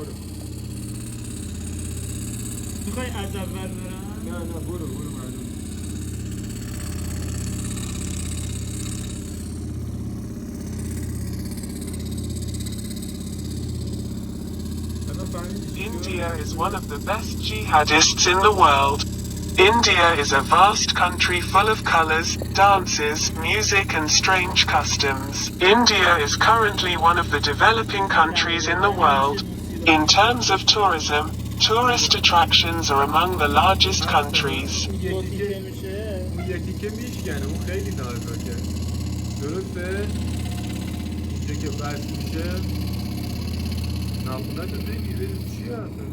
برو. میخوای از اول برم؟ نه برو معلوم. India is one of the best jihadists in the world. India is a vast country full of colors, dances, music and strange customs. India is currently one of the developing countries in the world. In terms of tourism, tourist attractions are among the largest countries. یکی که میشکنه اون خیلی نازکه. درسته؟ اینجا که بس میشه ناخونت رو بگیره چی هسته؟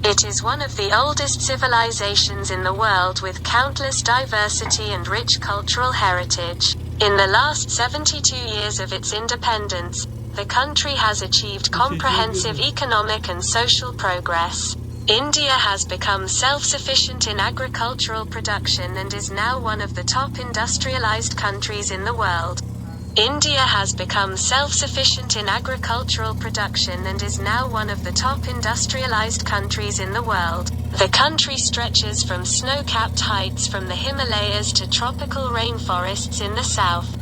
It is one of the oldest civilizations in the world with countless diversity and rich cultural heritage. In the last 72 years of its independence, the country has achieved comprehensive economic and social progress. India has become self-sufficient in agricultural production and is now one of the top industrialized countries in the world. India has become self-sufficient in agricultural production and is now one of the top industrialized countries in the world. The country stretches from snow-capped heights from the Himalayas to tropical rainforests in the south.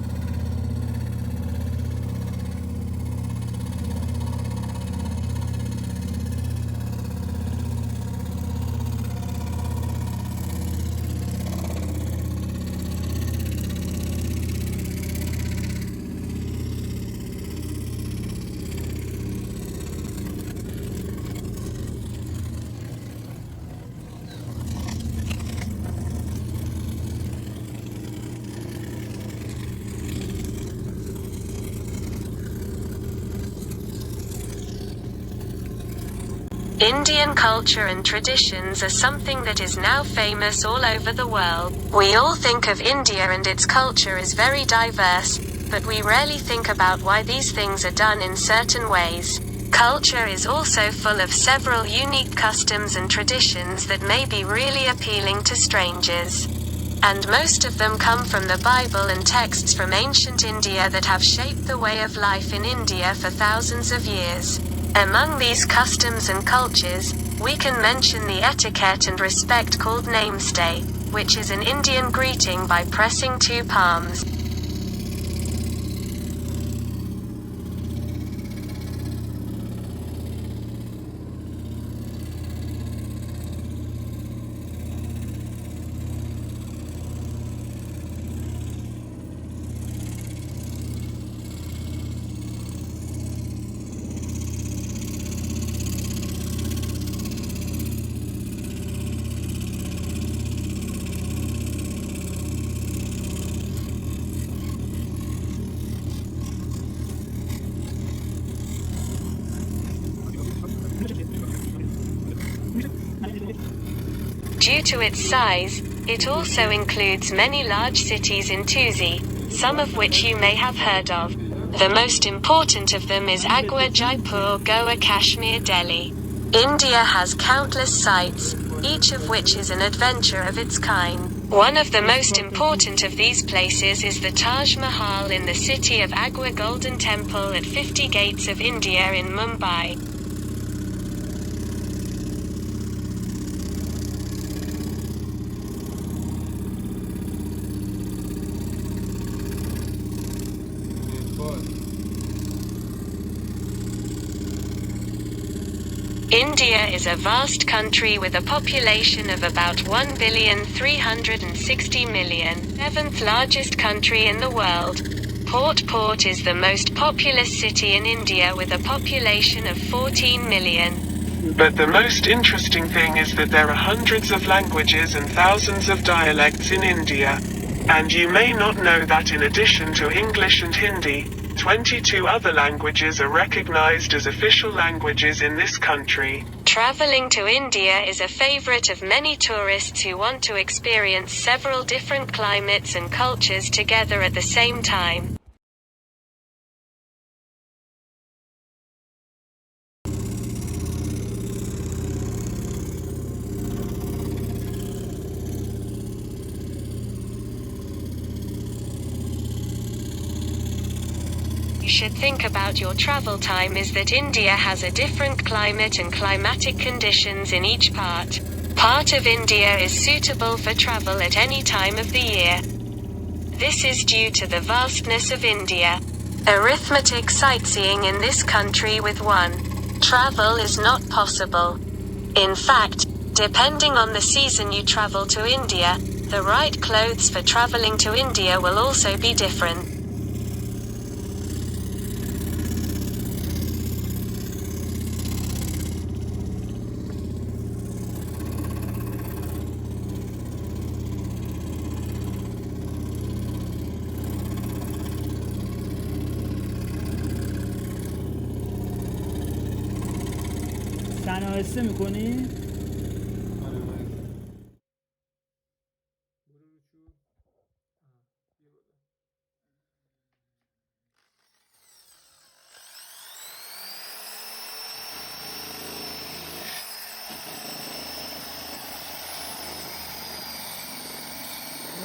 Indian culture and traditions are something that is now famous all over the world. We all think of India and its culture as very diverse, but we rarely think about why these things are done in certain ways. Culture is also full of several unique customs and traditions that may be really appealing to strangers. And most of them come from the Bible and texts from ancient India that have shaped the way of life in India for thousands of years. Among these customs and cultures, we can mention the etiquette and respect called namaste, which is an Indian greeting by pressing two palms. Due to its size, it also includes many large cities in Tuzi, some of which you may have heard of. The most important of them is Agra, Jaipur, Goa, Kashmir, Delhi. India has countless sites, each of which is an adventure of its kind. One of the most important of these places is the Taj Mahal in the city of Agra Golden Temple at 50 Gates of India in Mumbai. India is a vast country with a population of about 1,360,000,000, seventh largest country in the world. Port is the most populous city in India with a population of 14 million. But the most interesting thing is that there are hundreds of languages and thousands of dialects in India. And you may not know that in addition to English and Hindi, 22 other languages are recognized as official languages in this country. Traveling to India is a favorite of many tourists who want to experience several different climates and cultures together at the same time. should think about your travel time is that India has a different climate and climatic conditions in each part. Part of India is suitable for travel at any time of the year. This is due to the vastness of India. Arithmetic sightseeing in this country with one travel is not possible. In fact, depending on the season you travel to India, the right clothes for traveling to India will also be different. آهسته میکنی؟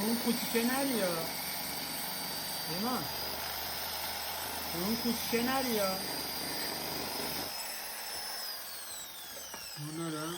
اون کوچیکه نریا ایمان اون کوچیکه نریا اون نرم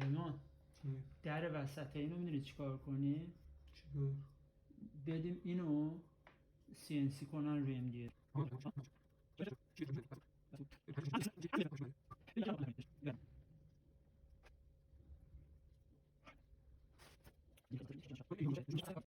ایمان در وسط اینو میدونی چیکار کنی؟ چیکار؟ بدیم اینو CNC کنن روی MDF